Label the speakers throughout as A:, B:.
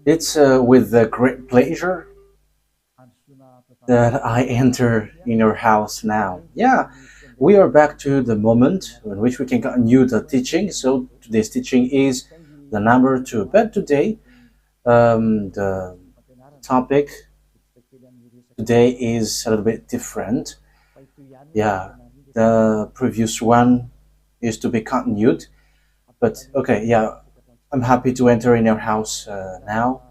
A: It's with great pleasure that I enter in your house now. Yeah, we are back to the moment in which we can continue the teaching. So today's teaching is the number two. But today, the topic today is a little bit different. Yeah, the previous one is to be continued. But okay, yeah, I'm happy to enter in your house now.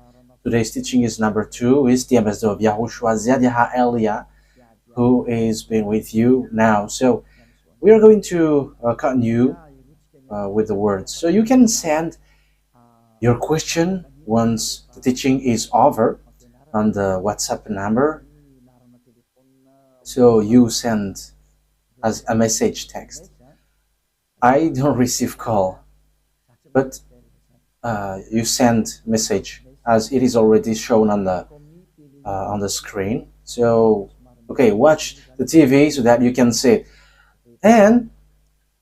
A: Today's teaching is number two, is the ambassador of YAHOSHUAH, Elia, who is been with you now. So we are going to continue with the words. So you can send your question once the teaching is over on the WhatsApp number. So you send as a message text. I don't receive call, but you send message as it is already shown on the screen. So okay, watch the TV so that you can see it. And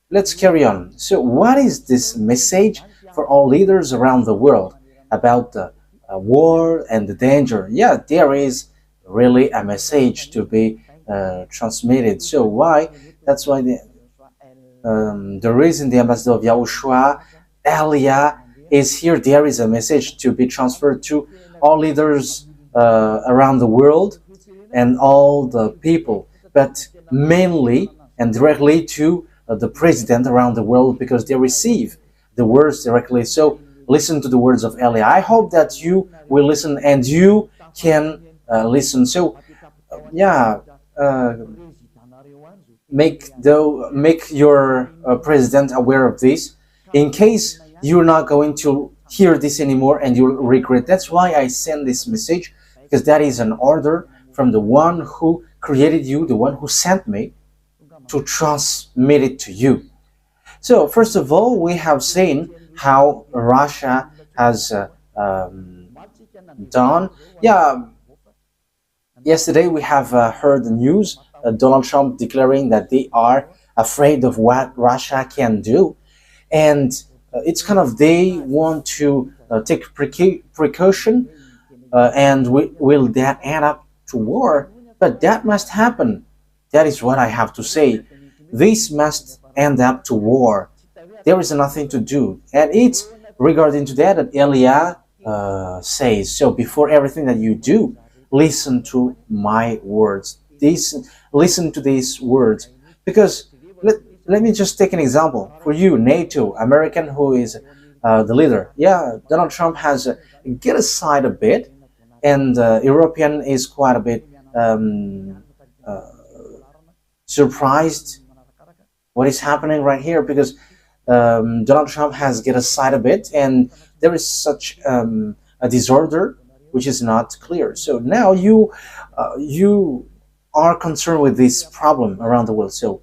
A: let's carry on. So what is this message for all leaders around the world about the war and the danger? Yeah, there is really a message to be transmitted. So why? That's why the reason the ambassador of YAHOSHUAH, Elia, is here. There is a message to be transferred to all leaders around the world and all the people, but mainly and directly to the president around the world, because they receive the words directly. So listen to the words of Elia. I hope that you will listen and you can listen. So yeah, make your president aware of this, in case you're not going to hear this anymore and you'll regret. That's why I send this message, because that is an order from the one who created you, the one who sent me to transmit it to you. So first of all, we have seen how Russia has done. Yeah, yesterday we have heard the news, Donald Trump declaring that they are afraid of what Russia can do. And it's kind of they want to take precaution, and will that end up to war? But that must happen. That is what I have to say. This must end up to war. There is nothing to do. And it's regarding to that Elia says, so before everything that you do, listen to my words. Listen to these words. Because let me just take an example. For you, NATO, American, who is the leader. Yeah, Donald Trump has get aside a bit, and European is quite a bit surprised what is happening right here, because Donald Trump has get aside a bit, and there is such a disorder which is not clear. So now you are concerned with this problem around the world. So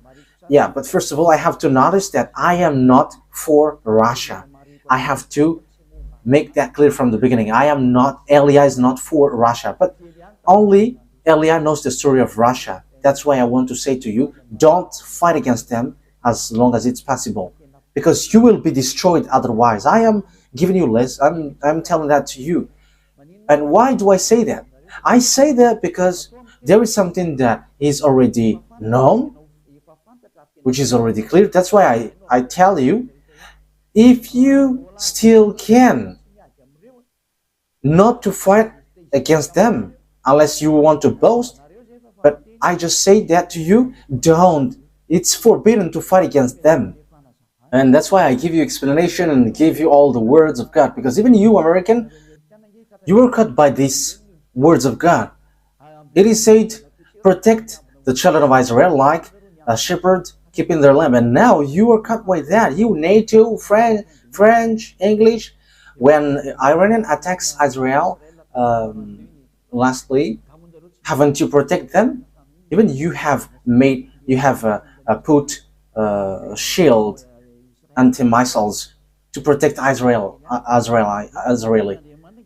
A: yeah, but first of all, I have to notice that I am not for Russia. I have to make that clear from the beginning. Elia is not for Russia, but only Elia knows the story of Russia. That's why I want to say to you, don't fight against them as long as it's possible, because you will be destroyed otherwise. I am giving you less. I'm telling that to you. And why do I say that? I say that because there is something that is already known, which is already clear. That's why I tell you, if you still can, not to fight against them unless you want to boast. But I just say that to you, don't. It's forbidden to fight against them. And that's why I give you explanation and give you all the words of God, because even you, American, you were cut by these words of God. It is said, protect the children of Israel like a shepherd keeping their lamb. And now you are cut by that. You, NATO, French, English. When Iranian attacks Israel lastly, haven't you protect them? Even you have put shield anti-missiles to protect Israeli.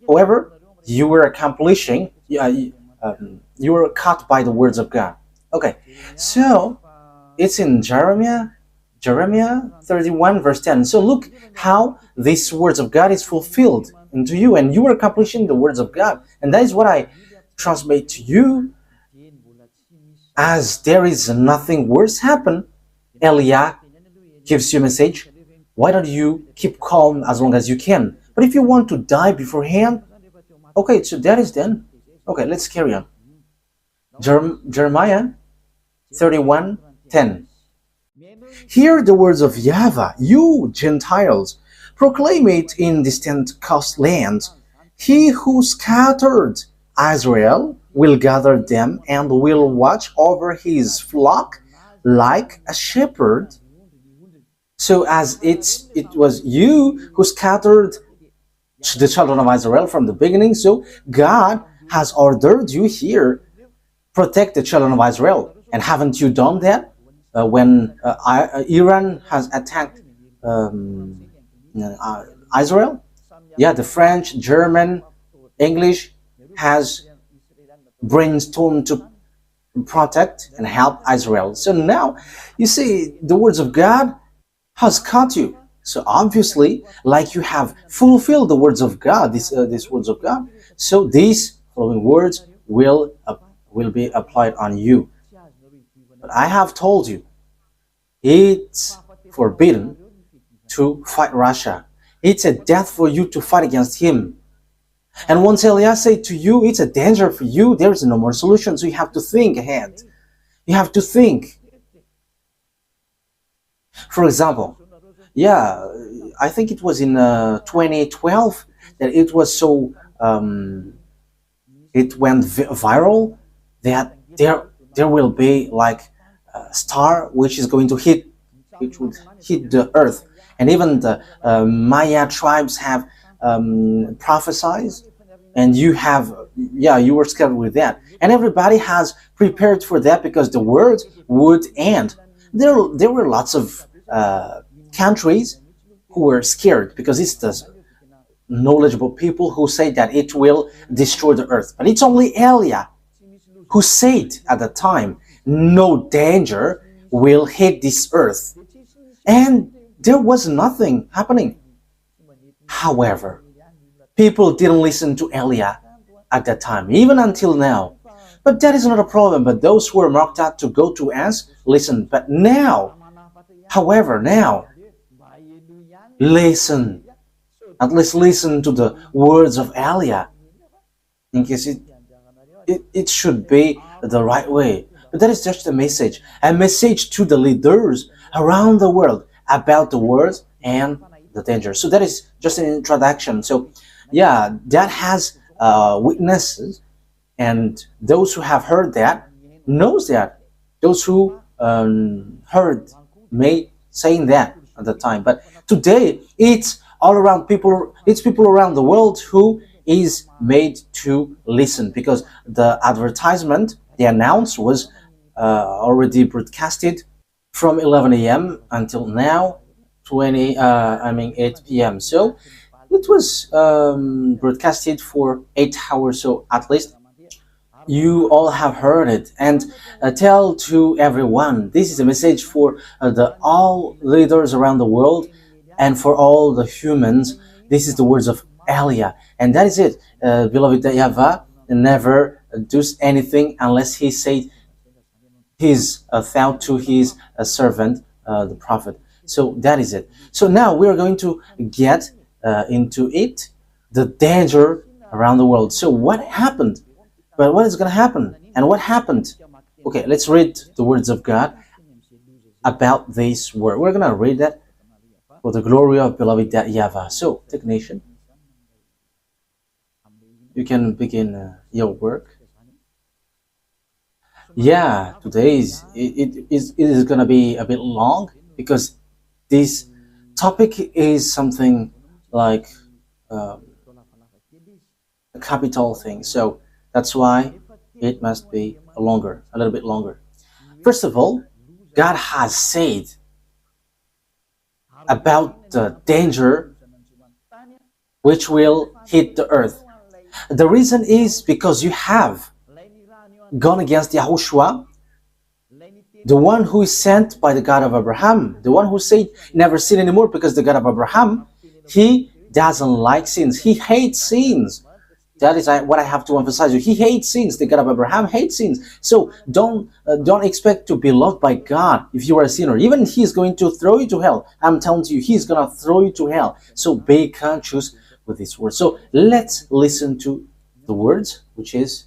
A: However, you were accomplishing, you were caught by the words of God. Okay, so it's in Jeremiah Jeremiah 31 verse 10. So look how this words of God is fulfilled into you, and you are accomplishing the words of God. And that is what I transmit to you. As there is nothing worse happen, Elia gives you a message. Why don't you keep calm as long as you can? But if you want to die beforehand, okay, so that is done. Okay, let's carry on. Jeremiah 31:10. Hear the words of YAHVAH, you Gentiles. Proclaim it in distant coastlands. He who scattered Israel will gather them and will watch over his flock like a shepherd. So as it was you who scattered the children of Israel from the beginning, so God has ordered you here, protect the children of Israel. And haven't you done that? When Iran has attacked Israel? Yeah, the French, German, English has brainstormed to protect and help Israel. So now, you see, the words of God has caught you. So obviously, like you have fulfilled the words of God, these words of God, so these following words will be applied on you. But I have told you, it's forbidden to fight Russia. It's a death for you to fight against him. And once Elias said to you, it's a danger for you, there is no more solution. So you have to think ahead. You have to think. For example, yeah, I think it was in 2012 that it was so, it went viral that there will be like a star which is going to hit, which would hit the earth. And even the Maya tribes have prophesied, and you were scared with that. And everybody has prepared for that because the world would end. There were lots of countries who were scared because it's the knowledgeable people who say that it will destroy the earth. But it's only Elia who said at the time, no danger will hit this earth. And there was nothing happening. However, people didn't listen to Elia at that time, even until now. But that is not a problem. But those who were marked out to go to us, listen. But now, however, now, listen. At least listen to the words of Elia, in case it should be the right way. But that is just a message to the leaders around the world about the words and the danger. So that is just an introduction. So yeah, that has witnesses, and those who have heard that knows that. Those who heard me saying that at the time. But today it's all around people. It's people around the world who is made to listen, because the advertisement they announced was already broadcasted from 11 a.m. until now 8 p.m. So it was broadcasted for 8 hours. So at least you all have heard it, and tell to everyone. This is a message for all leaders around the world and for all the humans. This is the words of Elia, and that is it. Beloved YAHVAH never does anything unless he said his thought to his servant, the prophet. So that is it. So now we are going to get into it, the danger around the world. So what happened? But what is going to happen? And what happened? Okay, let's read the words of God about this word. We're going to read that for the glory of beloved YAHVAH. So, technician, you can begin your work. Yeah, today it is going to be a bit long, because this topic is something like a capital thing. So that's why it must be a little bit longer. First of all, God has said about the danger which will hit the earth. The reason is because you have gone against YAHOSHUAH, The one who is sent by the God of Abraham, the one who said never sin anymore, because the God of Abraham, he doesn't like sins. He hates sins. That is what I have to emphasize. He hates sins. The God of Abraham hates sins. So don't expect to be loved by God if you are a sinner. Even He's going to throw you to hell. I'm telling you, He's going to throw you to hell. So be conscious with this word. So let's listen to the words, which is,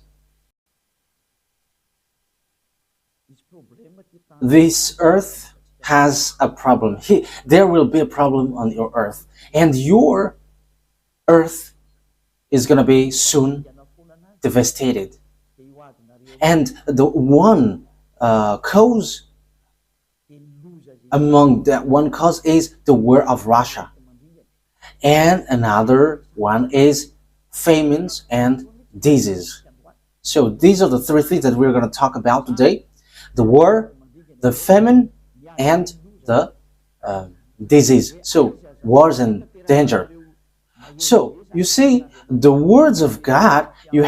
A: this earth has a problem. There will be a problem on your earth. And your earth is going to be soon devastated. And the one cause among that one cause is the war of Russia. And another one is famines and disease. So these are the three things that we're going to talk about today. The war, the famine, and the disease. So wars and danger. So you see, the words of God, you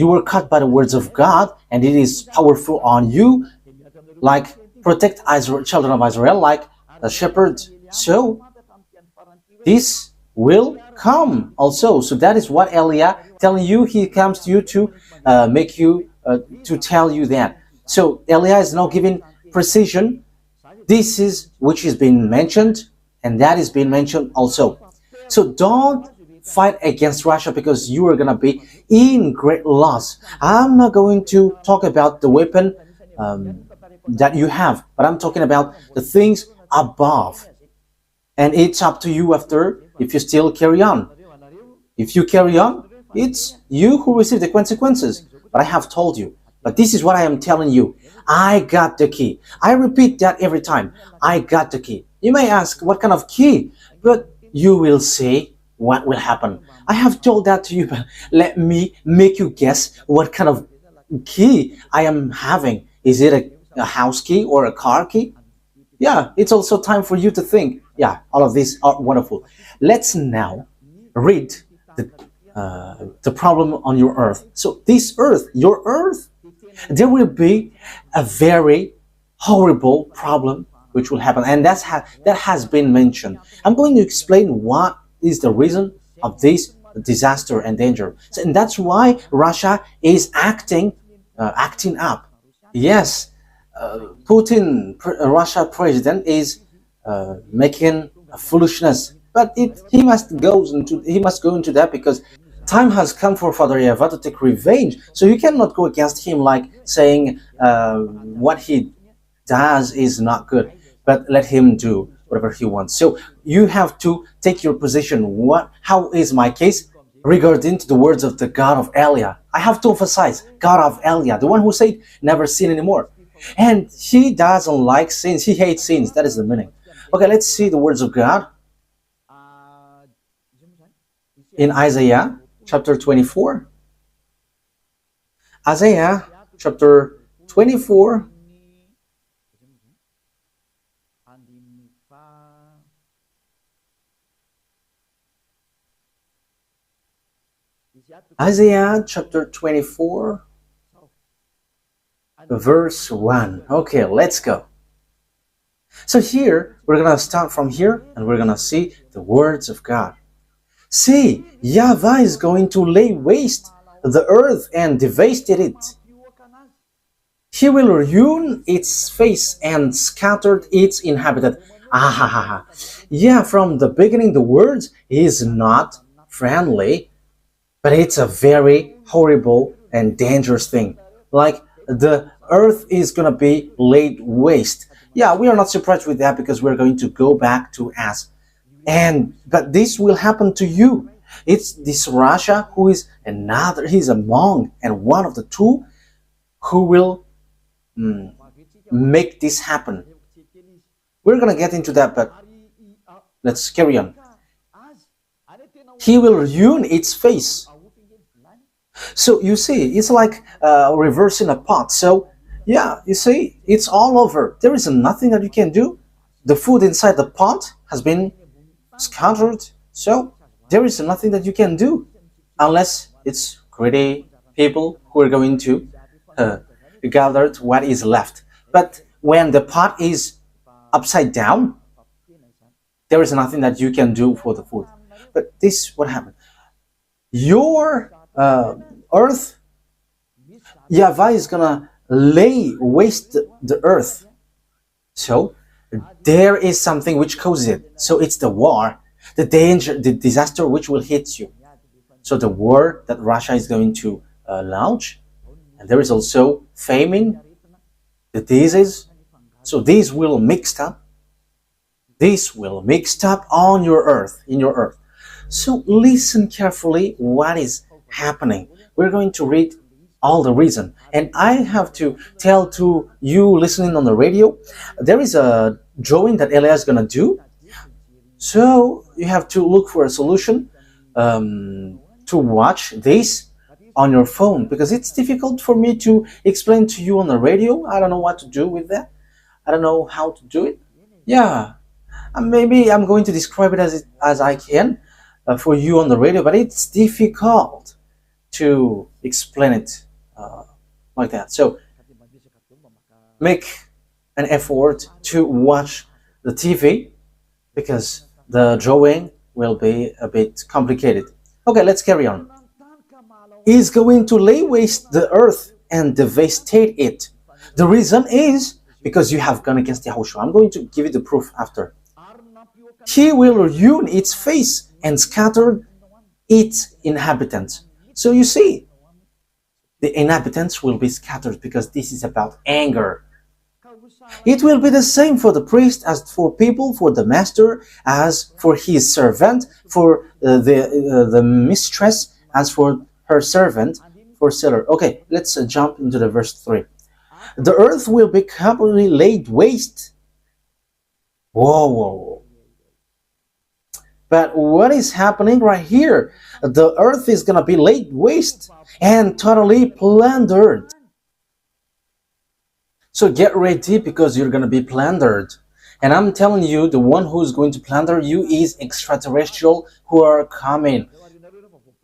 A: were caught by the words of God, and it is powerful on you, like protect Israel, children of Israel, like a shepherd. So this will come also. So that is what Elia telling you. He comes to you to make you to tell you that. So Elia is now giving precision. This is which is being mentioned, and that is being mentioned also. So don't fight against Russia, because you are going to be in great loss. I'm not going to talk about the weapon that you have, but I'm talking about the things above. And it's up to you after, if you still carry on. If you carry on, it's you who receive the consequences. But I have told you. But this is what I am telling you. I got the key. I repeat that every time. I got the key. You may ask, what kind of key? But you will see what will happen. I have told that to you, but let me make you guess what kind of key I am having. Is it a house key or a car key? Yeah, it's also time for you to think. Yeah, all of these are wonderful. Let's now read the problem on your earth. So this earth, your earth, there will be a very horrible problem which will happen, and that has been mentioned. I'm going to explain what is the reason of this disaster and danger. So, and that's why Russia is acting up. Yes, Putin, Russia president, is making a foolishness, but he must go into that, because time has come for Father YAHVAH to take revenge. So you cannot go against him like saying what he does is not good, but let him do whatever he wants. So you have to take your position. How is my case regarding to the words of the God of Elia? I have to emphasize, God of Elia, the one who said never sin anymore. And he doesn't like sins. He hates sins. That is the meaning. Okay, let's see the words of God in Isaiah chapter 24. Isaiah chapter 24. Isaiah chapter 24, verse 1. Okay, let's go. So here, we're going to start from here, and we're going to see the words of God. See, YAHVAH is going to lay waste the earth and devastate it. He will ruin its face and scatter its inhabitant. Yeah, from the beginning, the words is not friendly, but it's a very horrible and dangerous thing. Like, the earth is going to be laid waste. Yeah, we are not surprised with that, because we're going to go back to us. But this will happen to you. It's this Russia who is he's among and one of the two who will make this happen. We're going to get into that, but let's carry on. He will ruin its face. So you see, it's like reversing a pot. So yeah, you see, it's all over. There is nothing that you can do. The food inside the pot has been scattered. So there is nothing that you can do, unless it's greedy people who are going to gather what is left. But when the pot is upside down, there is nothing that you can do for the food. But this what happened. Your earth, YAHVAH is gonna lay waste the earth. So there is something which causes it. So it's the war, the danger, the disaster which will hit you. So the war that Russia is going to launch, and there is also famine, the disease. So these will mixed up. This will mixed up on your earth, in your earth. So listen carefully what is happening. We're going to read all the reason. And I have to tell to you listening on the radio, there is a drawing that Elias is going to do. So you have to look for a solution to watch this on your phone, because it's difficult for me to explain to you on the radio. I don't know what to do with that. I don't know how to do it. Yeah, maybe I'm going to describe it as I can for you on the radio, but it's difficult to explain it like that. So make an effort to watch the TV, because the drawing will be a bit complicated. Okay, let's carry on. Is going to lay waste the earth and devastate it. The reason is because you have gone against YAHOSHUAH. I'm going to give you the proof after. He will ruin its face and scatter its inhabitants. So you see, the inhabitants will be scattered, because this is about anger. It will be the same for the priest as for people, for the master as for his servant, for the mistress as for her servant, for seller. Okay, let's jump into the verse 3. The earth will be completely laid waste. Whoa. But what is happening right here? The earth is going to be laid waste and totally plundered. So get ready, because you're going to be plundered. And I'm telling you, the one who's going to plunder you is extraterrestrial who are coming.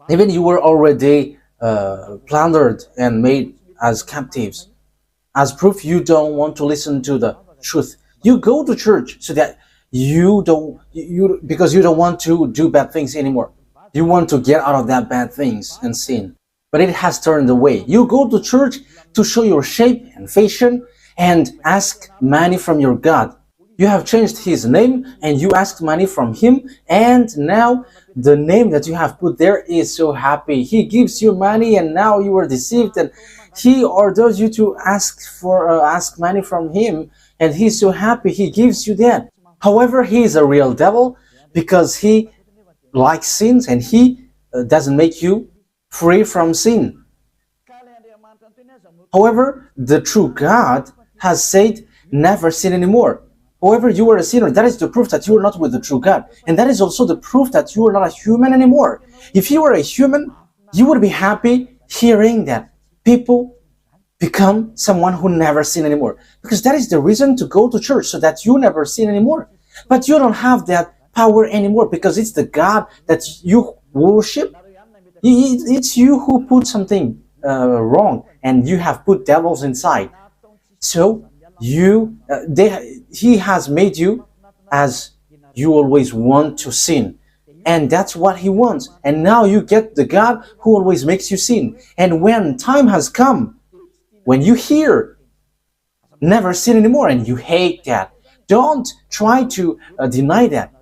A: Even you were already plundered and made as captives. As proof, you don't want to listen to the truth. You go to church so that because you don't want to do bad things anymore. You want to get out of that bad things and sin. But it has turned away. You go to church to show your shape and fashion and ask money from your God. You have changed his name and you asked money from him, and now the name that you have put there is so happy. He gives you money and now you are deceived, and he orders you to ask money from him, and he's so happy he gives you that. However, he is a real devil, because he likes sins and he doesn't make you free from sin. However, the true God has said, never sin anymore. However, you are a sinner. That is the proof that you are not with the true God. And that is also the proof that you are not a human anymore. If you were a human, you would be happy hearing that people become someone who never sin anymore. Because that is the reason to go to church, so that you never sin anymore. But you don't have that power anymore, because it's the God that you worship. It's you who put something wrong, and you have put devils inside. So he has made you as you always want to sin, and that's what he wants. And now you get the God who always makes you sin. And when time has come, when you hear never sin anymore and you hate that, don't try to deny that,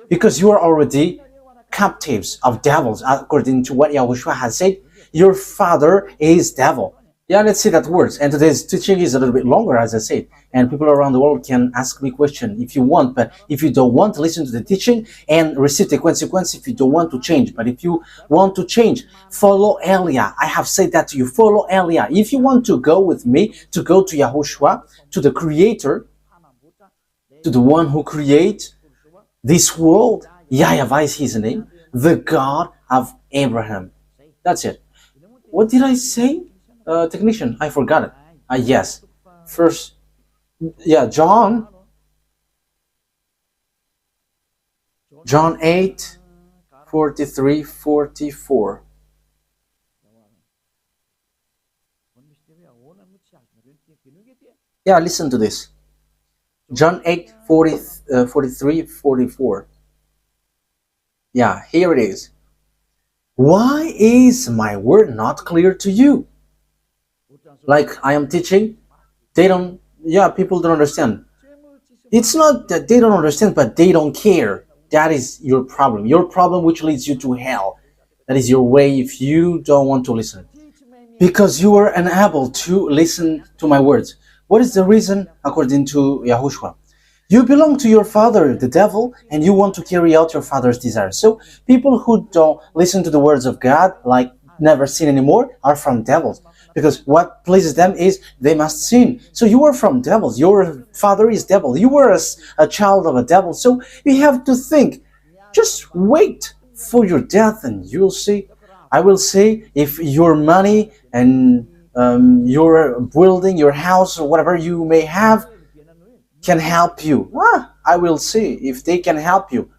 A: because you are already captives of devils, according to what YAHOSHUAH has said. Your father is devil. Yeah, let's see that words. And today's teaching is a little bit longer, as I said, and people around the world can ask me questions if you want. But if you don't want to listen to the teaching and receive the consequence, if you don't want to change, but if you want to change, follow Elia. I have said that to you. Follow Elia. If you want to go with me, to go to YAHOSHUAH, to the Creator, to the one who creates this world, YAHVAH is his name, the God of Abraham. That's it. What did I say? Technician, I forgot it. Yes. First, John 8, 43, 44. Yeah, listen to this. John 8, 43, 44. Yeah, here it is. Why is my word not clear to you? Like I am teaching, people don't understand. It's not that they don't understand, but they don't care. That is your problem. Your problem which leads you to hell. That is your way if you don't want to listen. Because you are unable to listen to my words. What is the reason according to YAHOSHUAH? You belong to your father, the devil, and you want to carry out your father's desires. So people who don't listen to the words of God, like never sin anymore, are from devils. Because what pleases them is they must sin. So you are from devils. Your father is devil. You were a child of a devil. So you have to think, just wait for your death and you'll see. I will say if your money and your building, your house, or whatever you may have can help you. I will see if they can help you.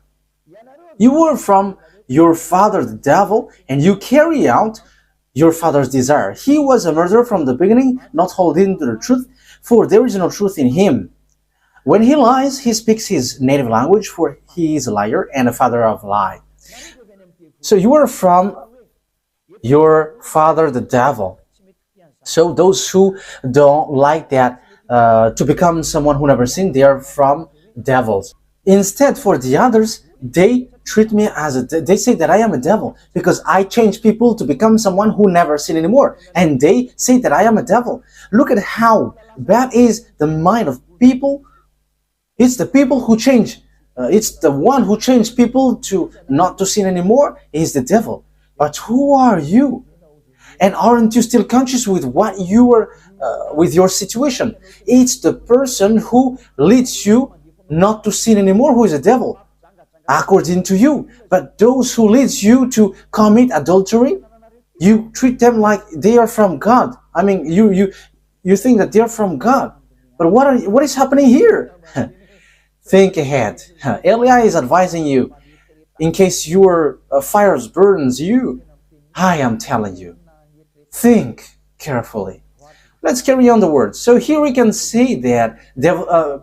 A: You were from your father, the devil, and you carry out your father's desire. He was a murderer from the beginning, not holding to the truth, for there is no truth in him. When he lies, he speaks his native language, for he is a liar and a father of lie. So you are from your father, the devil. So those who don't like that, to become someone who never sinned, they are from devils. Instead, for the others, they treat me as they say that I am a devil because I change people to become someone who never sin anymore, and they say that I am a devil. Look at how bad is the mind of people. It's the people who change. It's the one who changed people to not to sin anymore is the devil. But who are you? And aren't you still conscious with what you are, with your situation? It's the person who leads you not to sin anymore who is a devil, according to you. But those who leads you to commit adultery, you treat them like they are from God. I mean, you think that they are from God. But what is happening here? Think ahead. Elia is advising you in case your fires burns you. I am telling you, think carefully. Let's carry on the words. So here we can see that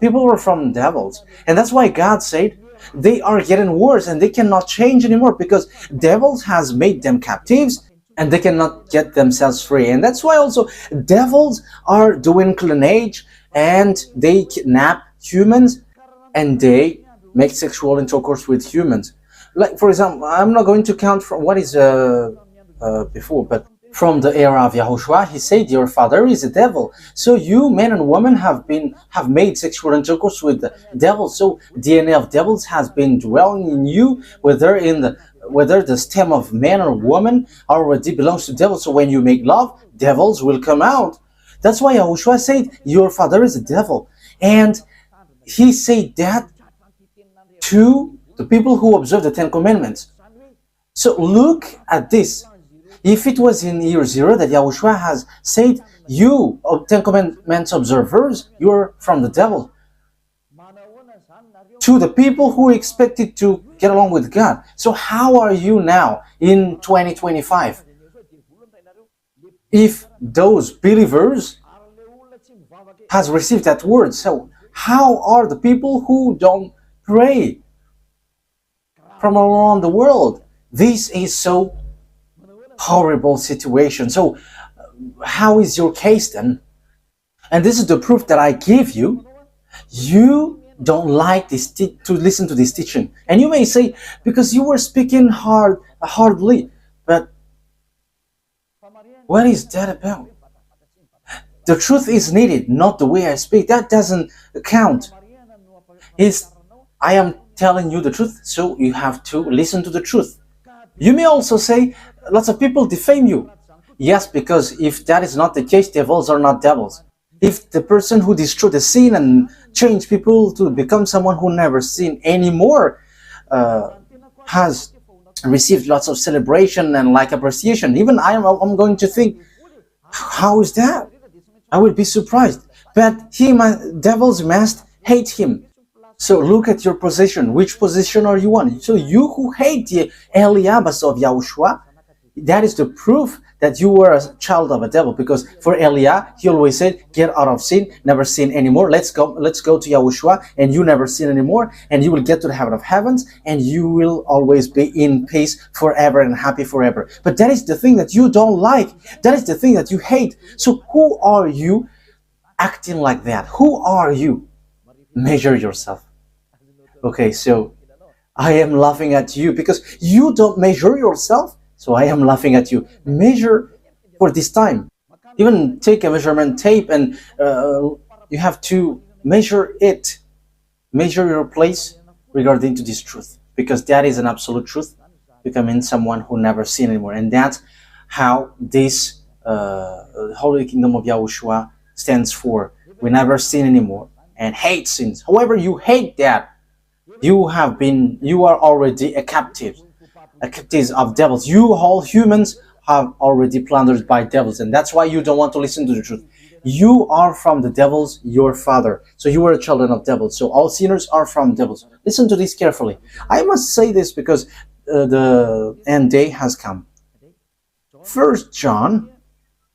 A: people were from devils, and that's why God said they are getting worse and they cannot change anymore because devils has made them captives and they cannot get themselves free. And that's why also devils are doing clonage and they kidnap humans and they make sexual intercourse with humans. Like, for example, I'm not going to count from what is before, but from the era of YAHOSHUAH, he said, your father is a devil. So you, men and women, have made sexual intercourse with the devil. So DNA of devils has been dwelling in you, whether the stem of man or woman already belongs to devil. So when you make love, devils will come out. That's why YAHOSHUAH said, your father is a devil. And he said that to the people who observe the Ten Commandments. So look at this. If it was in year 0 that YAHOSHUAH has said, you, Ten Commandments observers, you're from the devil. To the people who expected to get along with God. So how are you now in 2025? If those believers has received that word, so how are the people who don't pray from around the world? This is so horrible situation. So how is your case then? And this is the proof that I give you. You don't like this to listen to this teaching. And you may say, because you were speaking hardly, but what is that about? The truth is needed, not the way I speak. That doesn't count. I am telling you the truth, so you have to listen to the truth. You may also say, lots of people defame you. Yes, because if that is not the case, devils are not devils. If the person who destroyed the sin and changed people to become someone who never sinned anymore has received lots of celebration and like appreciation, even I'm going to think, how is that? I will be surprised. But devils must hate him. So look at your position. Which position are you on? So you who hate the Eliabas of YAHOSHUAH, that is the proof that you were a child of a devil, because for Elia, he always said, get out of sin, never sin anymore. Let's go to YAHOSHUAH, and you never sin anymore, and you will get to the heaven of heavens, and you will always be in peace forever and happy forever. But that is the thing that you don't like. That is the thing that you hate. So who are you acting like that? Who are you? Measure yourself. Okay, so I am laughing at you because you don't measure yourself. So I am laughing at you. Measure for this time. Even take a measurement tape and you have to measure it. Measure your place regarding to this truth, because that is an absolute truth, becoming someone who never sin anymore. And that's how this Holy Kingdom of YAHOSHUAH stands for. We never sin anymore and hate sins. However, you hate that. You are already a captive of devils. You all humans have already plundered by devils, and that's why you don't want to listen to the truth. You are from the devils, your father. So you are a children of devils. So all sinners are from devils. Listen to this carefully. I must say this because the end day has come. 1 John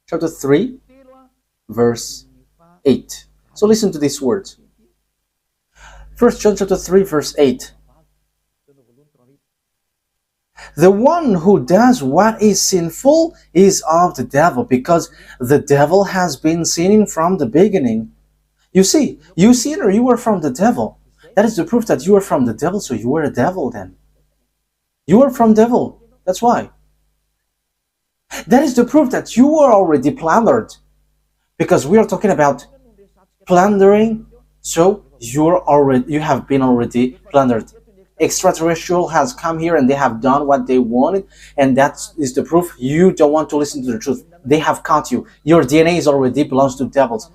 A: chapter 3 verse 8. So listen to these words. 1 John chapter 3 verse 8. The one who does what is sinful is of the devil, because the devil has been sinning from the beginning. You see, you sinner, you are from the devil. That is the proof that you are from the devil, so you are a devil then. You are from devil, that's why. That is the proof that you are already plundered, because we are talking about plundering, so you have been already plundered. Extraterrestrial has come here and they have done what they wanted, and that is the proof you don't want to listen to the truth. They have caught you. Your DNA is already belongs to devils.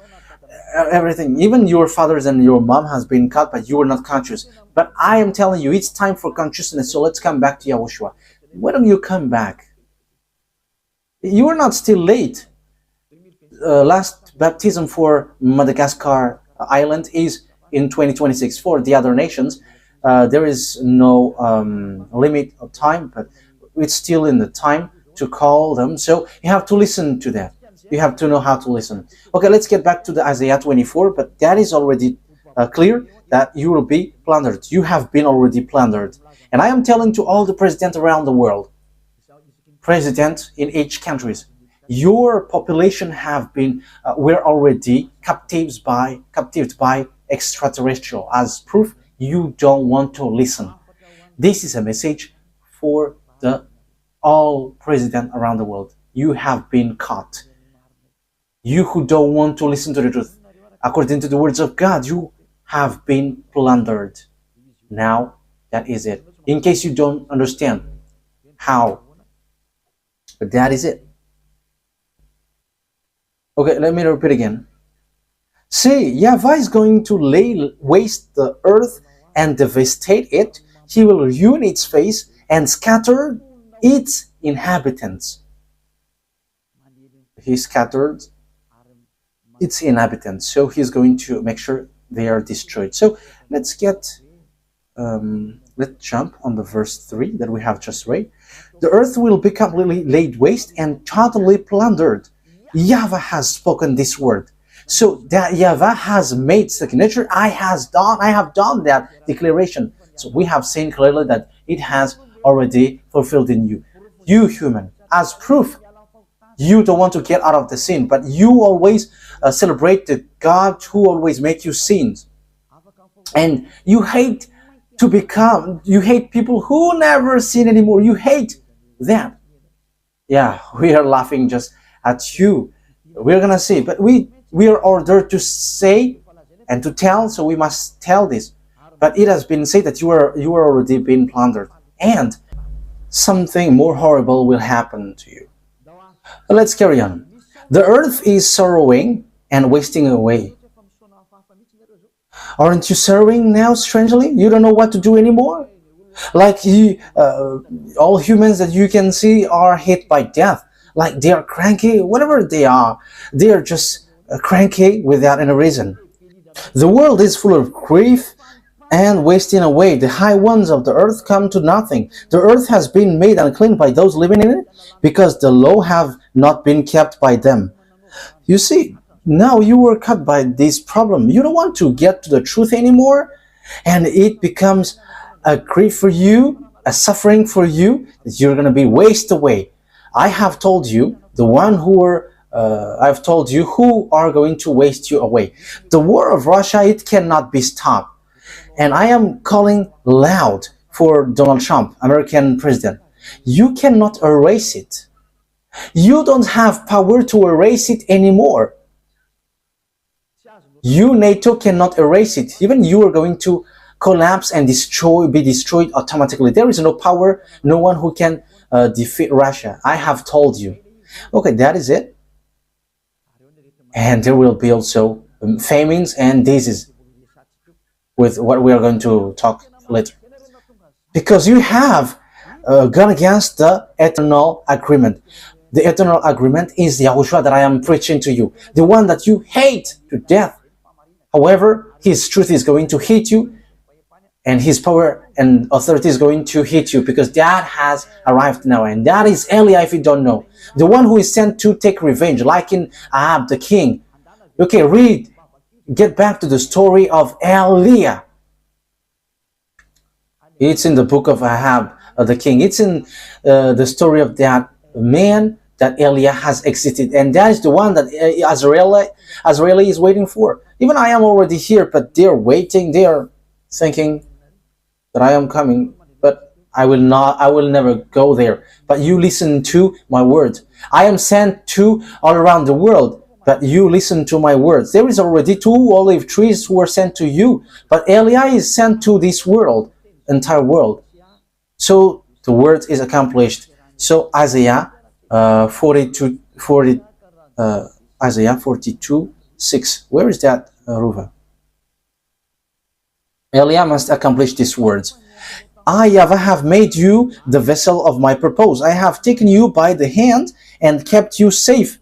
A: Everything, even your fathers and your mom has been caught, but you are not conscious. But I am telling you, it's time for consciousness. So let's come back to YAHOSHUAH. Why don't you come back? You are not still late. Last baptism for Madagascar Island is in 2026. For the other nations, there is no limit of time, but it's still in the time to call them. So you have to listen to that. You have to know how to listen. Okay, let's get back to the Isaiah 24, but that is already clear that you will be plundered. You have been already plundered. And I am telling to all the presidents around the world, president in each countries, your population have been, we're already captives by extraterrestrial. As proof, you don't want to listen. This is a message for the all president around the world. You have been caught. You who don't want to listen to the truth, according to the words of God, you have been plundered. Now, that is it. In case you don't understand how, but that is it. Okay, let me repeat again. Say, YAHVAH is going to lay waste the earth and devastate it. He will ruin its face and scatter its inhabitants. He scattered its inhabitants, so he's going to make sure they are destroyed. So let's jump on the verse 3 that we have just read. The earth will be completely laid waste and totally plundered. YAHVAH has spoken this word. So that YAHVAH has made signature. I have done that declaration. So we have seen clearly that it has already fulfilled in you. You human, as proof, you don't want to get out of the sin, but you always celebrate the God who always make you sins. And you hate people who never sin anymore. You hate that. Yeah, we are laughing just at you. We're gonna see, but we are ordered to say and to tell, so we must tell this. But it has been said that you are already been plundered, and something more horrible will happen to you. Let's carry on. The earth is sorrowing and wasting away. Aren't you sorrowing now, strangely? You don't know what to do anymore? Like all humans that you can see are hit by death. Like they are cranky, whatever they are just cranky without any reason. The world is full of grief and wasting away. The high ones of the earth come to nothing. The earth has been made unclean by those living in it, because the law have not been kept by them. You see, now you were caught by this problem. You don't want to get to the truth anymore, and it becomes a grief for you, a suffering for you, that you're going to be wasted away. I have told you, I've told you who are going to waste you away. The war of Russia, it cannot be stopped. And I am calling loud for Donald Trump, American president. You cannot erase it. You don't have power to erase it anymore. You, NATO, cannot erase it. Even you are going to collapse and be destroyed automatically. There is no power, no one who can defeat Russia. I have told you. Okay, that is it. And there will be also famines and diseases, with what we are going to talk later. Because you have gone against the eternal agreement. The eternal agreement is YAHOSHUAH that I am preaching to you, the one that you hate to death. However, his truth is going to hit you, and his power and authority is going to hit you, because that has arrived now. And that is Elia, if you don't know. The one who is sent to take revenge, like in Ahab the king. Okay, get back to the story of Elia. It's in the book of Ahab the king. It's in the story of that man that Elia has exited. And that is the one that Israel is waiting for. Even I am already here, but they're waiting. They're thinking that I am coming, but I will never go there. But you listen to my words. I am sent to all around the world, but you listen to my words. There is already 2 olive trees who are sent to you, but Elia is sent to this world, entire world. So the word is accomplished. So Isaiah 42:6. Where is that, Ruva? Elia must accomplish these words. I, YAHVAH, have made you the vessel of my purpose. I have taken you by the hand and kept you safe.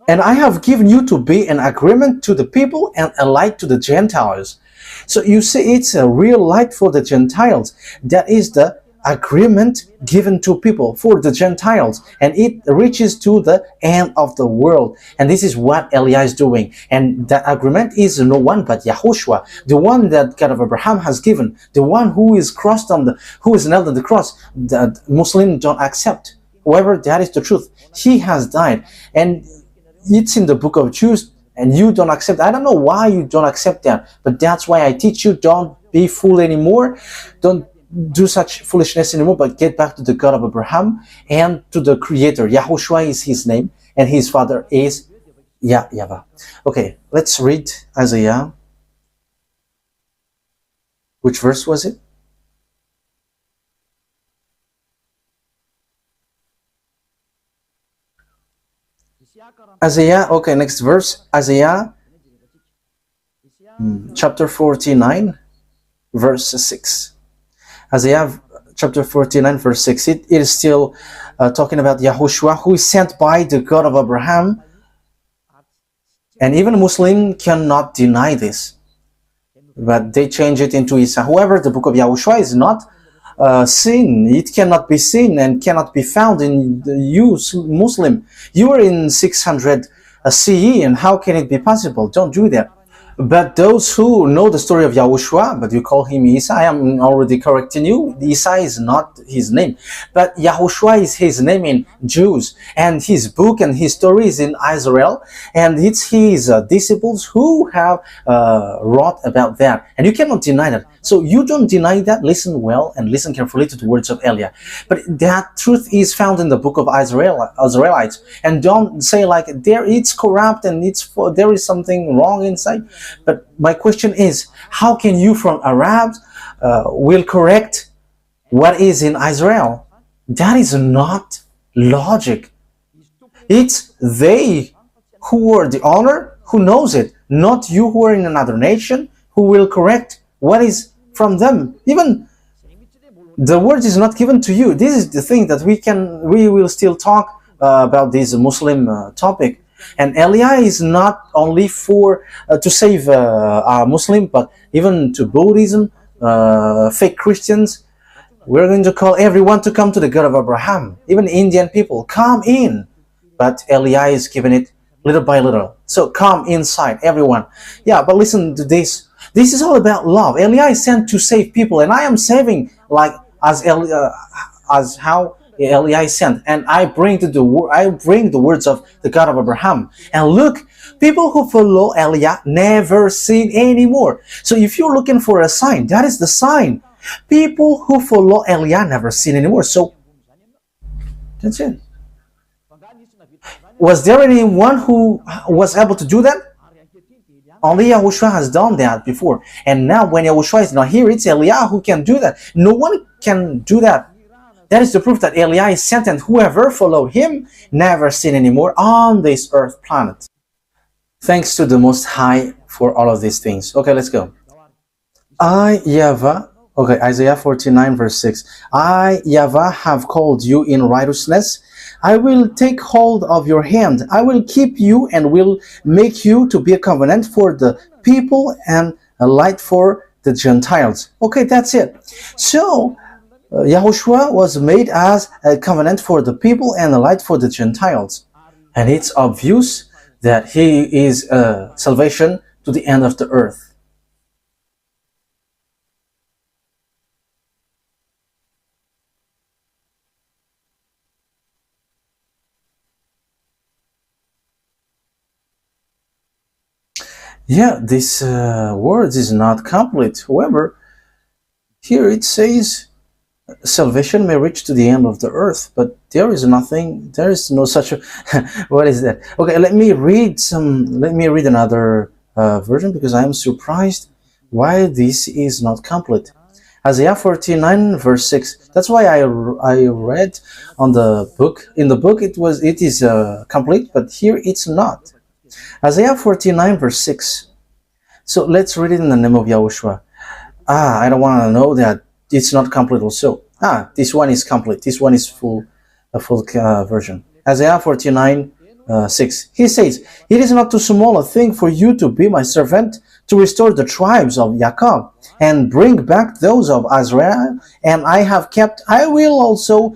A: And I have given you to be an agreement to the people and a light to the Gentiles. So you see, it's a real light for the Gentiles. That is the agreement given to people for the Gentiles, and it reaches to the end of the world. And this is what Elia is doing. And that agreement is no one but YAHOSHUAH, the one that God of Abraham has given, the one who is who is nailed on the cross, that Muslims don't accept. However, that is the truth. He has died, and it's in the book of Jews, and you don't accept. I don't know why you don't accept that, but that's why I teach you, don't be fool anymore. Don't do such foolishness anymore, but get back to the God of Abraham and to the Creator. YAHOSHUAH is his name, and his father is YAHVAH. Okay, let's read Isaiah. Which verse was it? Isaiah, okay, next verse. Isaiah chapter 49, verse 6. Isaiah chapter 49, verse 6. It is still talking about YAHOSHUAH, who is sent by the God of Abraham. And even Muslim cannot deny this, but they change it into Isa. However, the book of YAHOSHUAH is not seen. It cannot be seen and cannot be found in you, Muslim. You are in 600 CE, and how can it be possible? Don't do that. But those who know the story of YAHOSHUAH, but you call him Isa, I am already correcting you. Isa is not his name, but YAHOSHUAH is his name in Jews, and his book and his story is in Israel, and it's his disciples who have wrought about that, and you cannot deny that. So you don't deny that. Listen well and listen carefully to the words of Elia. But that truth is found in the book of Israelites, and don't say like it's corrupt and there is something wrong inside. But my question is, how can you from Arabs will correct what is in Israel? That is not logic. It's they who are the owner who knows it, not you who are in another nation who will correct what is from them. Even the word is not given to you. This is the thing that we will still talk about this Muslim topic. And Elijah is not only for to save a Muslim, but even to Buddhism, fake Christians. We're going to call everyone to come to the God of Abraham. Even Indian people, come in. But Elijah is giving it little by little. So come inside, everyone. Yeah, but listen to this. This is all about love. Elijah is sent to save people, and I am saving like as how Elijah is sent. And I bring the words of the God of Abraham. And look, people who follow Elijah never sin anymore. So if you're looking for a sign, that is the sign. People who follow Elijah never sin anymore. So that's it. Was there anyone who was able to do that? Only YAHOSHUAH has done that before. And now when YAHOSHUAH is not here, it's Elijah who can do that. No one can do that. That is the proof that Elijah is sent, and whoever followed him never sin anymore on this earth planet. Thanks to the Most High for all of these things. Okay, let's go. I, YAHVAH, okay, Isaiah 49 verse 6. I, YAHVAH, have called you in righteousness. I will take hold of your hand. I will keep you and will make you to be a covenant for the people and a light for the Gentiles. Okay, that's it. So, YAHOSHUAH was made as a covenant for the people and a light for the Gentiles. And it's obvious that he is a salvation to the end of the earth. Yeah, this word is not complete. However, here it says salvation may reach to the end of the earth, but there is nothing, there is no such a what is that? Okay, let me read another version, because I am surprised why this is not complete. Isaiah 49 verse 6. That's why I read on the book. In the book it is complete, but here it's not. Isaiah 49 verse 6. So let's read it in the name of YAHOSHUAH. I don't want to know that it's not complete also. This one is complete. This one is a full version. Isaiah 49 6. He says, "It is not too small a thing for you to be my servant, to restore the tribes of Jacob, and bring back those of Israel, and I will also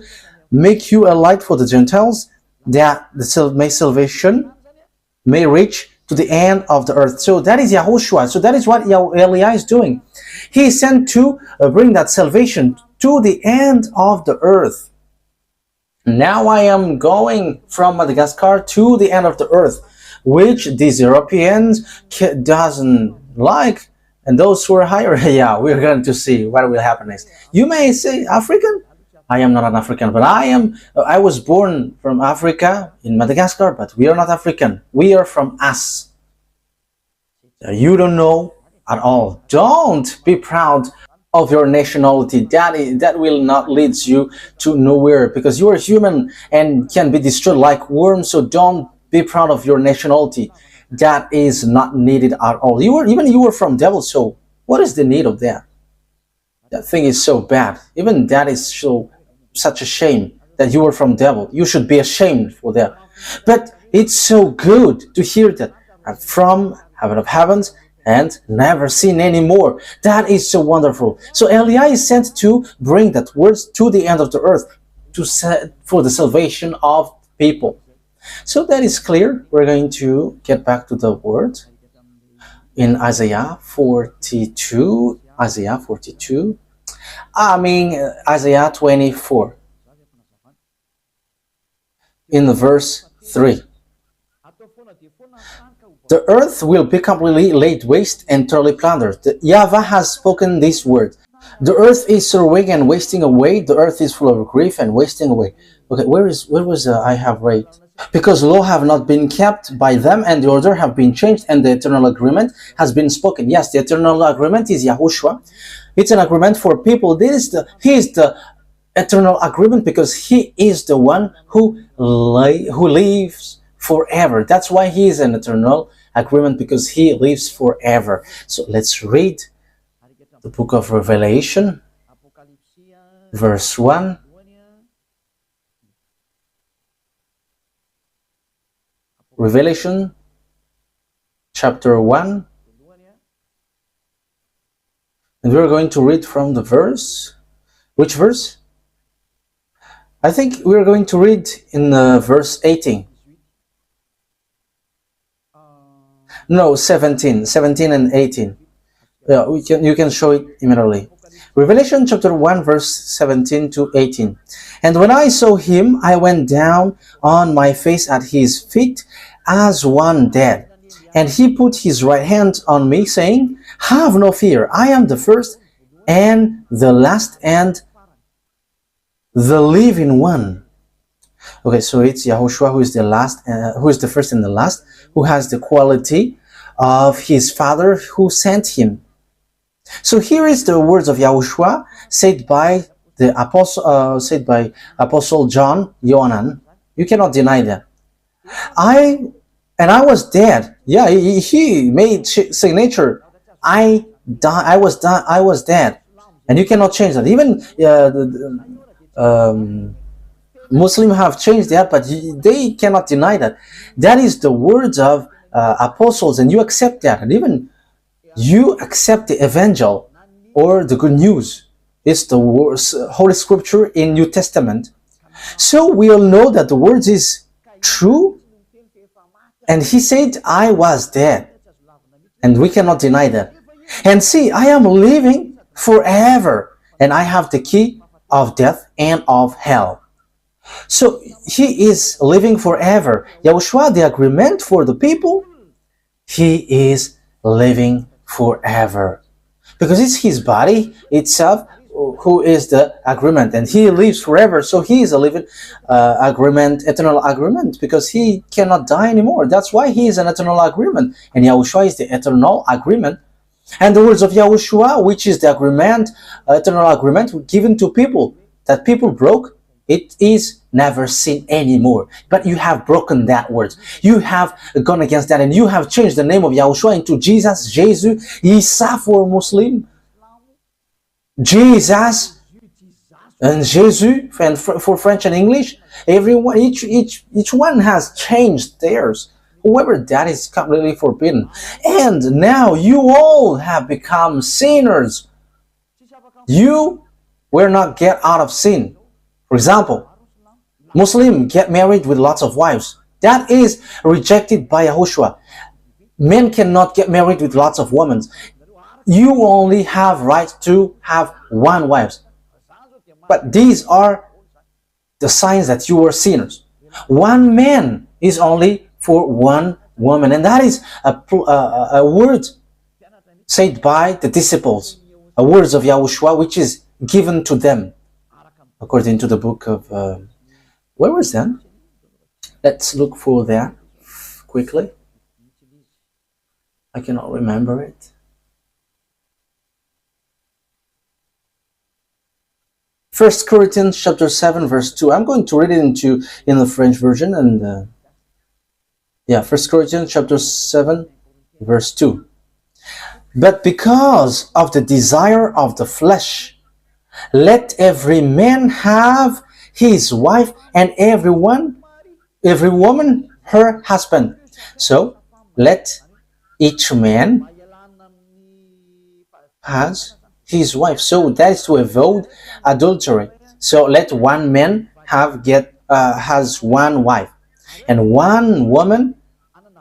A: make you a light for the Gentiles, that my salvation may reach to the end of the earth." So that is YAHOSHUAH. So that is what Elijah is doing. He is sent to bring that salvation to the end of the earth. Now I am going from Madagascar to the end of the earth, which these Europeans doesn't like, and those who are higher, yeah, we're going to see what will happen next. You may say, African? I am not an African, but I was born from Africa in Madagascar, but we are not African. We are from us. You don't know at all. Don't be proud of your nationality. That will not lead you to nowhere, because you are human and can be destroyed like worms. So don't be proud of your nationality. That is not needed at all. You were from devil, so what is the need of that? That thing is so bad. Even that is such a shame that you were from devil. You should be ashamed for that. But it's so good to hear that I'm from heaven of heavens and never seen anymore. That is so wonderful. So Elijah is sent to bring that words to the end of the earth, for the salvation of people. So that is clear. We're going to get back to the word in Isaiah 42. Isaiah 42. Isaiah 24. In verse 3. The earth will be completely laid waste and thoroughly plundered. YAHVAH has spoken this word. The earth is sorrowing and wasting away. The earth is full of grief and wasting away. Okay, where was I have read? Because law have not been kept by them, and the order have been changed, and the eternal agreement has been spoken. Yes, the eternal agreement is YAHOSHUAH. It's an agreement for people. He is the eternal agreement, because he is the one who lives forever. That's why he is an eternal agreement, because he lives forever. So let's read the book of Revelation, verse 1. Revelation chapter 1, and we're going to read from the verse. Which verse? I think we're going to read in verse 18. No, 17 and 18. Yeah, you can show it immediately. Revelation chapter 1 verse 17 to 18. And when I saw him, I went down on my face at his feet as one dead. And he put his right hand on me, saying, have no fear, I am the first and the last and the living one. Okay, so it's Yahushua who is the last, who is the first and the last, who has the quality of his Father who sent him. So here is the words of Yahushua said by the Apostle John Yohanan. You cannot deny that. I was dead. Yeah, he made signature. I was dead, and you cannot change that. Even Muslims have changed that, but they cannot deny that. That is the words of apostles, and you accept that, and even you accept the evangel or the good news. It's the Holy Scripture in New Testament. So we all know that the words is true, and he said, I was dead, and we cannot deny that. And see, I am living forever, and I have the key of death and of hell. So he is living forever. Yahushua, the agreement for the people, he is living forever, because it's his body itself who is the agreement, and he lives forever. So he is a living agreement, eternal agreement, because he cannot die anymore. That's why he is an eternal agreement, and Yahushua is the eternal agreement. And the words of Yahushua, which is the agreement, eternal agreement given to people that people broke, it is never seen anymore. But you have broken that word. You have gone against that, and you have changed the name of Yahushua into Jesus, Jesus, Isa for Muslim, Jesus, and Jesus and for French and English. Everyone, each one has changed theirs. However, that is completely forbidden. And now you all have become sinners. You will not get out of sin. For example, Muslims get married with lots of wives. That is rejected by Yahushua. Men cannot get married with lots of women. You only have right to have one wife. But these are the signs that you are sinners. One man is only for one woman, and that is a word said by the disciples, a words of Yahushua which is given to them according to the book of where was that? Let's look for that quickly. I cannot remember it. First Corinthians chapter 7 verse 2. I'm going to read it in the French version, and First Corinthians chapter 7 verse 2. But because of the desire of the flesh, let every man have his wife, and every woman her husband. So let each man has his wife. So that is to avoid adultery. So let one man has one wife, and one woman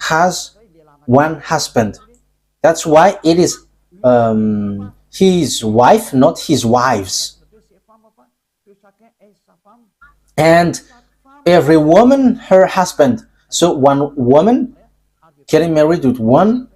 A: has one husband. That's why it is his wife, not his wives. And every woman her husband. So one woman getting married with one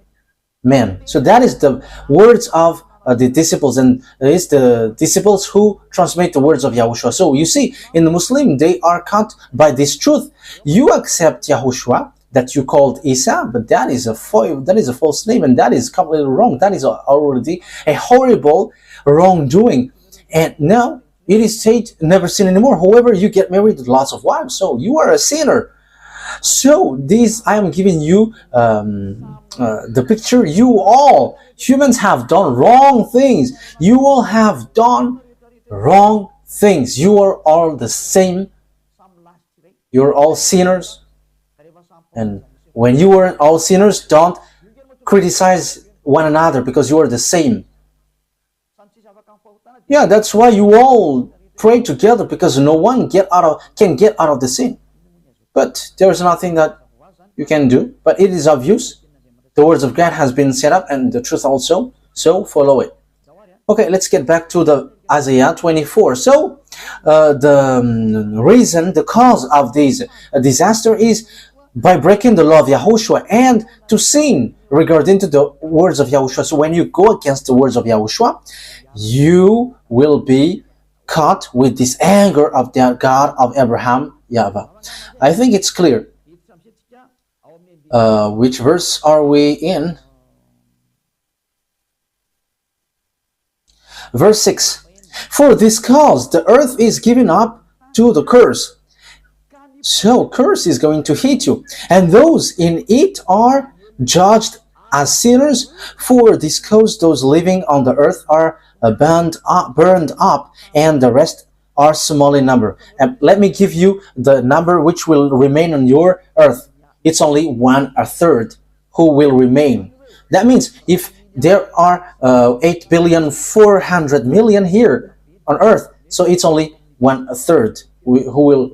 A: man. So that is the words of the disciples, and it's the disciples who transmit the words of Yahushua. So you see, in the Muslim, they are caught by this truth. You accept Yahushua that you called Isa, but that is a false name, and that is completely wrong. That is already a horrible wrongdoing. And now it is said never sin anymore. However, you get married with lots of wives, so you are a sinner. So this, I am giving you the picture. You all humans have done wrong things. You all have done wrong things. You are all the same. You're all sinners. And When you are all sinners, don't criticize one another because you are the same. Yeah, that's why you all pray together, because no one can get out of the sin. But there's nothing that you can do. But it is obvious. The words of God has been set up, and the truth also. So follow it. Okay, let's get back to the Isaiah 24. So the reason, the cause of this disaster is by breaking the law of Yahushua and to sin regarding to the words of Yahushua. So when you go against the words of Yahushua, you will be caught with this anger of the God of Abraham, YAHVAH. I think it's clear. Which verse are we in? Verse 6. For this cause the earth is given up to the curse. So curse is going to hit you, and those in it are judged as sinners. For this cause those living on the earth are burned up, and the rest are small in number. And let me give you the number which will remain on your earth. It's only 1/3 who will remain. That means if there are 8,400,000,000 here on earth, so it's only 1/3 who will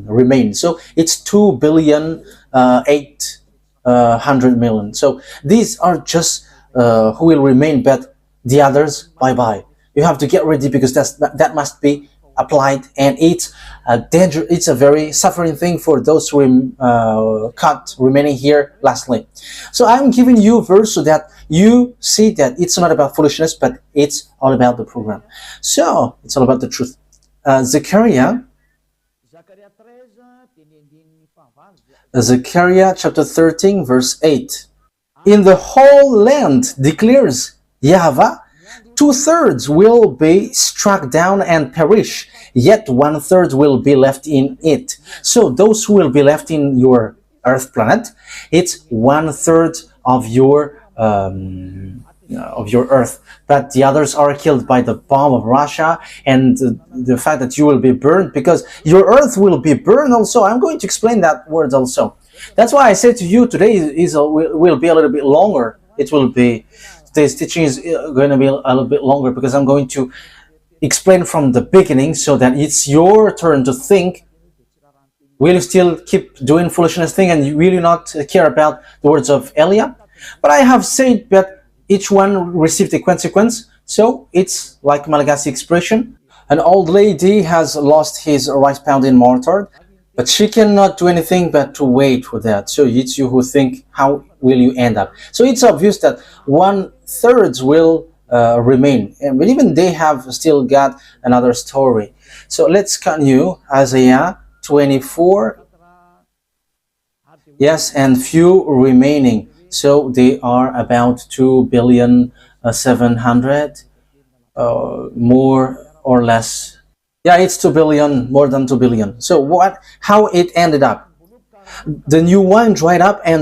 A: remain. So it's 2,800,000,000. So these are just who will remain, but the others, bye-bye. You have to get ready, because that must be applied, and it's a danger. It's a very suffering thing for those who caught remaining here lastly. So I'm giving you a verse so that you see that it's not about foolishness, but it's all about the program. So it's all about the truth. Zechariah chapter 13 verse 8. In the whole land, declares YAHVAH, 2/3 will be struck down and perish, yet 1/3 will be left in it. So those who will be left in your earth planet, it's 1/3 of your earth, but the others are killed by the bomb of Russia, and the fact that you will be burned, because your earth will be burned also. I'm going to explain that word also. That's why I said to you today will be a little bit longer. Today's teaching is going to be a little bit longer, because I'm going to explain from the beginning, so that it's your turn to think. Will you still keep doing foolishness thing, and will you not care about the words of Elia? But I have said that each one received a consequence. So it's like Malagasy expression. An old lady has lost his rice pound in mortar, but she cannot do anything but to wait for that. So it's you who think, how will you end up? So it's obvious that 1/3 will remain, but even they have still got another story. So let's continue. Isaiah 24. Yes, and few remaining. So they are about 2,700,000,000, more or less. Yeah, it's 2 billion, more than 2 billion. So how it ended up? The new wine dried up, and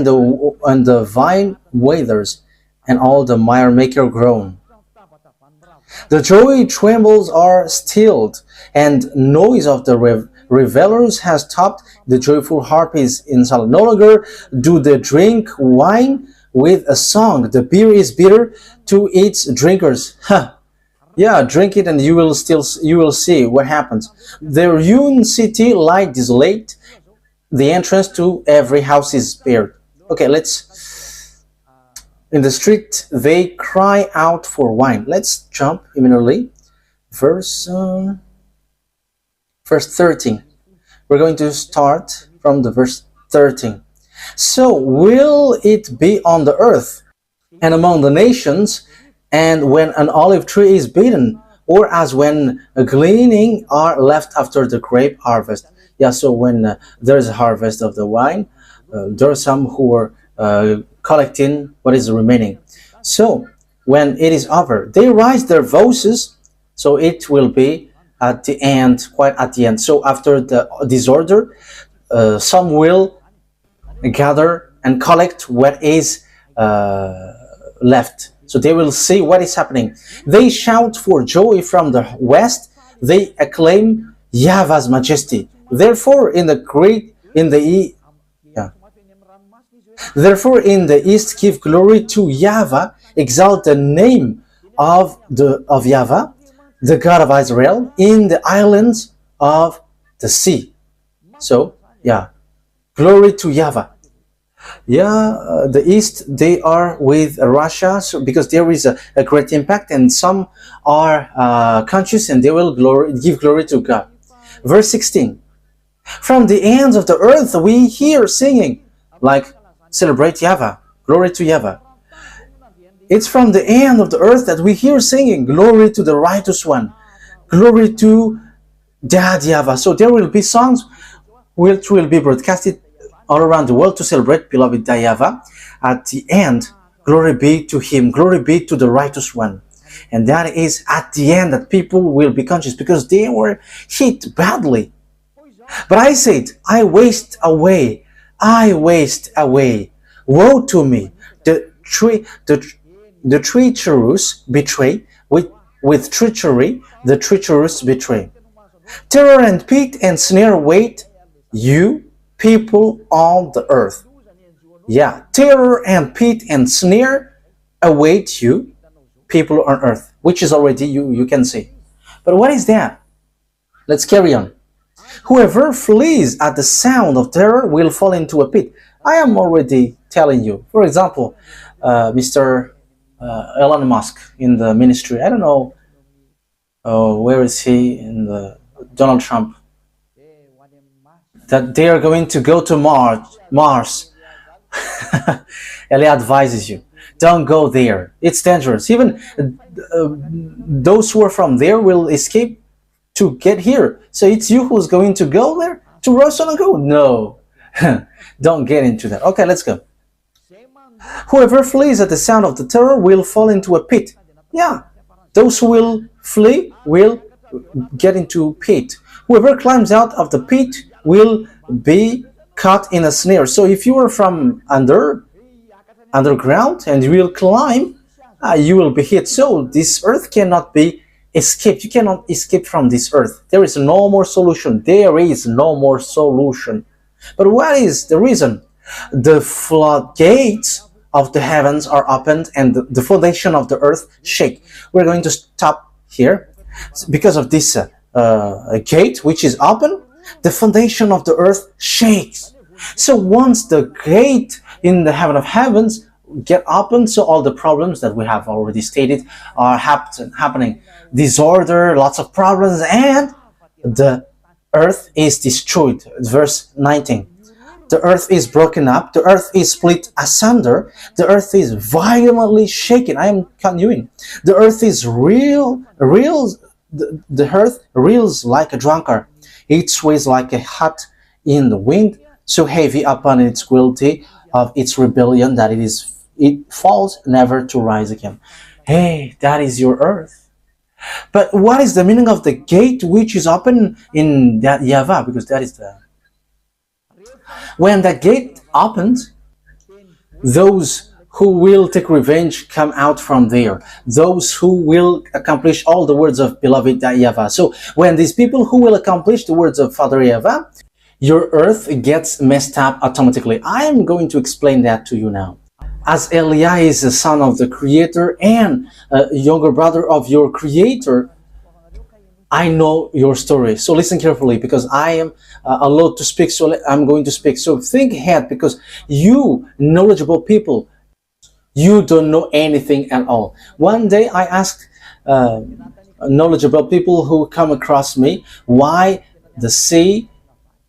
A: the vine withers, and all the mire maker groan. The joy trembles are stilled, and noise of the revelers has stopped. The joyful harp is in silence. No longer do they drink wine with a song. The beer is bitter to its drinkers. Yeah, drink it, and you will see what happens. The ruined city lie desolate. The entrance to every house is spared. Okay, in the street they cry out for wine. Let's jump immediately. Verse 13. We're going to start from the verse 13. So will it be on the earth and among the nations, and when an olive tree is beaten, or as when a gleaning are left after the grape harvest. Yeah, so when there's a harvest of the wine, there are some who are collecting what is remaining. So when it is over, they raise their voices. So it will be at the end, quite at the end. So after the disorder, some will gather and collect what is left. So they will see what is happening. They shout for joy from the west. They acclaim YAHVAH's majesty. Therefore, Therefore in the east give glory to YAHVAH, exalt the name of YAHVAH, the God of Israel, in the islands of the sea. So, yeah, glory to YAHVAH. Yeah, the East, they are with Russia, so because there is a great impact, and some are conscious and they will give glory to God. Verse 16, from the ends of the earth we hear singing, like celebrate YAHVAH, glory to YAHVAH. It's from the end of the earth that we hear singing, glory to the righteous one, glory to Dad YAHVAH. So there will be songs which will be broadcasted all around the world to celebrate beloved YAHVAH. At the end, glory be to him, glory be to the righteous one. And that is at the end that people will be conscious, because they were hit badly. But I said, I waste away, woe to me, the treacherous betray, with treachery, the treacherous betray. Terror and pit and snare wait you, people on the earth. Yeah, terror and pit and snare await you, people on earth, which is already you can see. But what is that? Let's carry on. Whoever flees at the sound of terror will fall into a pit. I am already telling you. For example, Mr. Elon Musk in the ministry. I don't know where is he in the Donald Trump. That they are going to go to Mars. Eli advises you, don't go there. It's dangerous. Even those who are from there will escape to get here. So it's you who's going to go there to Russia and go? No, don't get into that. Okay, let's go. Whoever flees at the sound of the terror will fall into a pit. Yeah, those who will flee will get into pit. Whoever climbs out of the pit will be caught in a snare. So if you are from underground and you will climb, you will be hit. So this earth cannot be escaped. You cannot escape from this earth. There is no more solution. There is no more solution. But what is the reason? The floodgates of the heavens are opened and the foundation of the earth shake. We're going to stop here because of this gate which is open. The foundation of the earth shakes. So once the gate in the heaven of heavens get open, so all the problems that we have already stated are happening. Disorder, lots of problems, and the earth is destroyed. Verse 19. The earth is broken up, the earth is split asunder, the earth is violently shaken. I am continuing. The earth is the earth reels like a drunkard. It sways like a hat in the wind, so heavy upon its guilty of its rebellion that it falls never to rise again. Hey, that is your earth. But what is the meaning of the gate which is open in that YAHVAH? Because that is the... When that gate opens, those who will take revenge come out from there. Those who will accomplish all the words of beloved YAHVAH. So when these people who will accomplish the words of Father YAHVAH, your earth gets messed up automatically. I am going to explain that to you now. As Eliah is the son of the Creator and a younger brother of your Creator, I know your story. So listen carefully, because I am allowed to speak, so I'm going to speak. So think ahead, because you knowledgeable people, you don't know anything at all. One day I asked knowledgeable people who come across me why the sea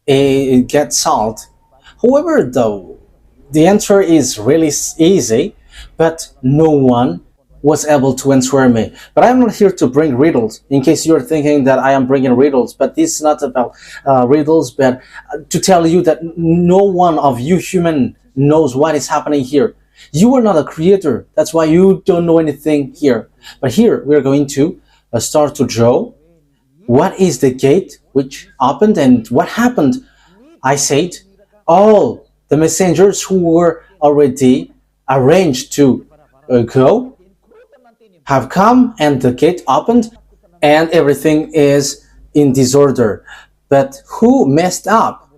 A: gets salt. However, though, the answer is really easy, but no one was able to answer me. But I'm not here to bring riddles, in case you're thinking that I am bringing riddles. But this is not about riddles, but to tell you that no one of you human knows what is happening here. You are not a creator. That's why you don't know anything here. But here we're going to start to draw what is the gate which opened and what happened. I said all the messengers who were already arranged to go have come, and the gate opened and everything is in disorder. But who messed up?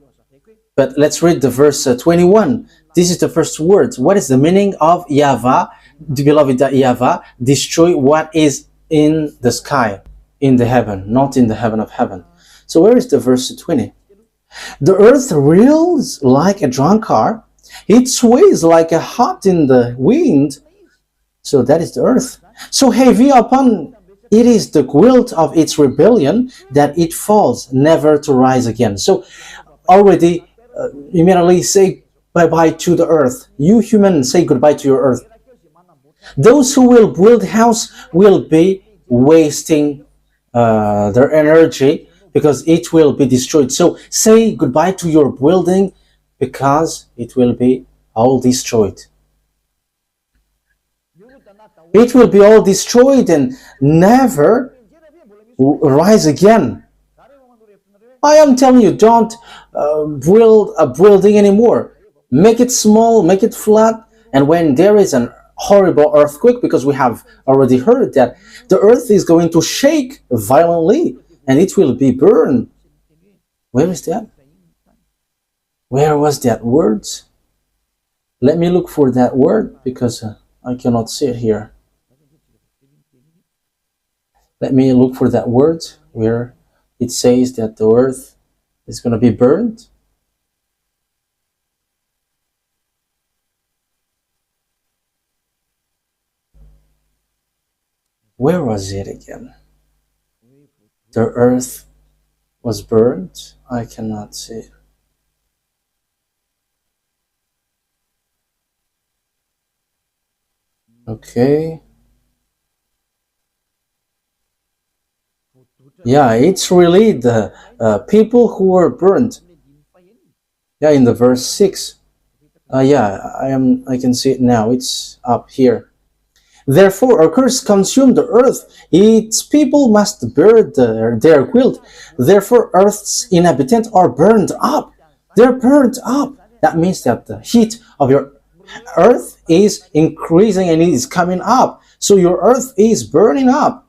A: But let's read the verse 21. This is the first word. What is the meaning of YAHVAH? The beloved YAHVAH, destroy what is in the sky, in the heaven, not in the heaven of heaven. So where is the verse 20? The earth reels like a drunkard, it sways like a hop in the wind. So that is the earth. So heavy upon it is the guilt of its rebellion that it falls, never to rise again. So already immediately say bye-bye to the earth. You humans, say goodbye to your earth. Those who will build a house will be wasting their energy because it will be destroyed. So say goodbye to your building because it will be all destroyed. It will be all destroyed and never rise again. I am telling you, don't build a building anymore. Make it small, make it flat, and when there is an horrible earthquake, because we have already heard that the earth is going to shake violently and it will be burned. Where is that? Where was that word? Let me look for that word because I cannot see it here. Let me look for that word where it says that the earth is going to be burned. Where was it again? The earth was burned. I cannot see it. Okay. Yeah, it's really the people who were burned. Yeah, in the verse 6. Yeah, I can see it now. It's up here. Therefore, a curse consumed the earth. Its people must bear their guilt. Therefore, earth's inhabitants are burned up. They're burned up. That means that the heat of your earth is increasing and it is coming up. So your earth is burning up.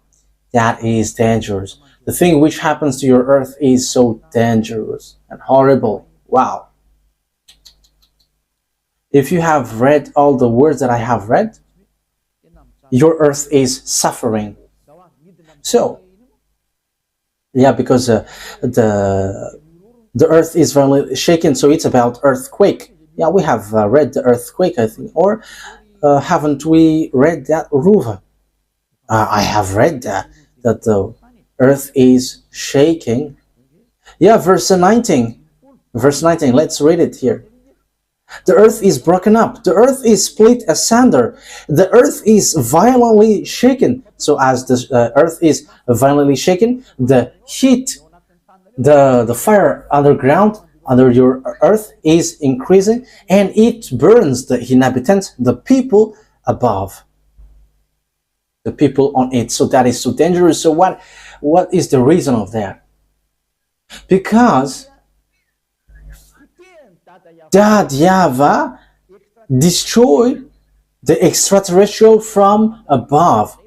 A: That is dangerous. The thing which happens to your earth is so dangerous and horrible. Wow. If you have read all the words that I have read, your earth is suffering. So, yeah, because the earth is violently shaken, so it's about earthquake. Yeah, we have read the earthquake, I think. Or haven't we read that, Ruva? I have read that the earth is shaking. Yeah, verse 19. Verse 19, let's read it here. The earth is broken up. The earth is split asunder. The earth is violently shaken. So as the earth is violently shaken, the heat, the fire underground, under your earth is increasing, and it burns the inhabitants, the people above, the people on it. So that is so dangerous. So what is the reason of that? Because that YAHVAH destroyed the extraterrestrial from above.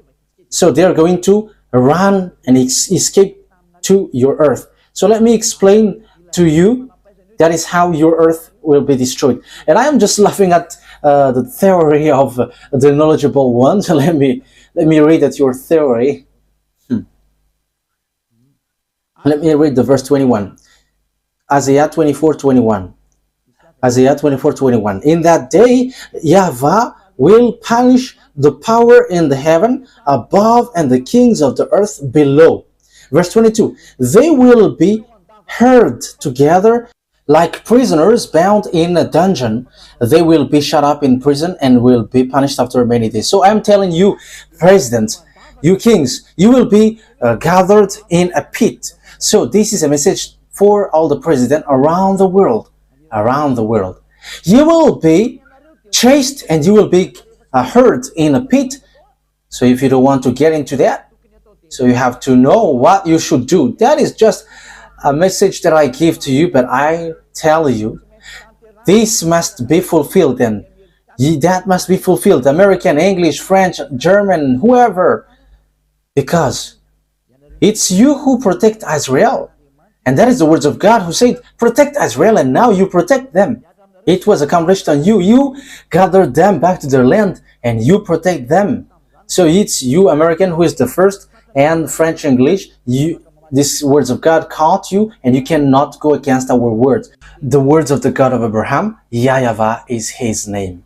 A: So they are going to run and escape to your earth. So let me explain to you. That is how your earth will be destroyed. And I am just laughing at the theory of the knowledgeable one. So let me read at your theory. Let me read the verse 21. Isaiah 24:21. Isaiah 24:21. In that day, YAHVAH will punish the power in the heaven above and the kings of the earth below. Verse 22. They will be herd together like prisoners bound in a dungeon. They will be shut up in prison and will be punished after many days. So I'm telling you, presidents, you kings, you will be gathered in a pit. So this is a message for all the presidents around the world. Around the world. You will be chased and you will be hurt in a pit. So if you don't want to get into that, so you have to know what you should do. That is just a message that I give to you, but I tell you, this must be fulfilled, and that must be fulfilled. American, English, French, German, whoever, because it's you who protect Israel. And that is the words of God who said, protect Israel, and now you protect them. It was accomplished on you. You gathered them back to their land and you protect them. So it's you, American, who is the first, and French English. These words of God caught you, and you cannot go against our words. The words of the God of Abraham, YAHVAH is his name.